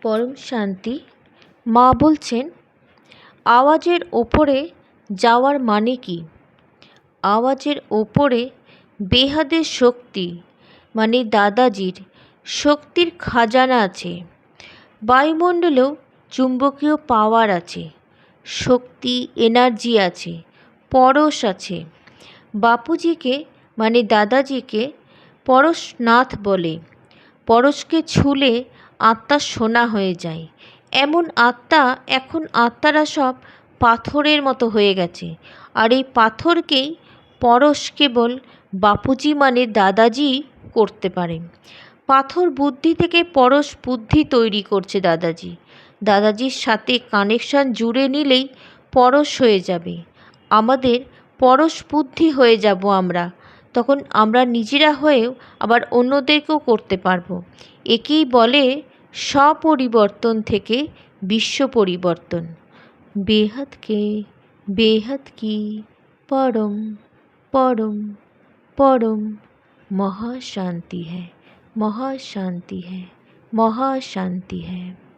পরম শান্তি। মা বলছেন, আওয়াজের ওপরে যাওয়ার মানে কি? আওয়াজের ওপরে বেহাদের শক্তি মানে দাদাজির শক্তির খাজানা আছে। বায়ুমণ্ডলেও চুম্বকীয় পাওয়ার আছে, শক্তি এনার্জি আছে, পরশ আছে। বাপুজিকে মানে দাদাজিকে পরশনাথ বলে। পরশকে ছুলে আত্মা সোনা হয়ে যায়। এমন আত্মা এখন আত্মারা সব পাথরের মতো হয়ে গেছে। আর এই পাথরকেই পরশ কেবল বাপুজি মানে দাদাজি করতে পারে। পাথর বুদ্ধি থেকে পরশ বুদ্ধি তৈরি করছে দাদাজি। দাদাজির সাথে কানেকশান জুড়ে নিলেই পরশ হয়ে যাবে। আমাদের পরশ বুদ্ধি হয়ে যাব আমরা। তখন আমরা নিজেরা হয়েও আবার অন্যদেরকেও করতে পারবো। একেই বলে স্বপরিবর্তন থেকে বিশ্ব পরিবর্তন। बेहद के बेहद की परम परम परम महाशांति है, महाशांति है, महाशांति है।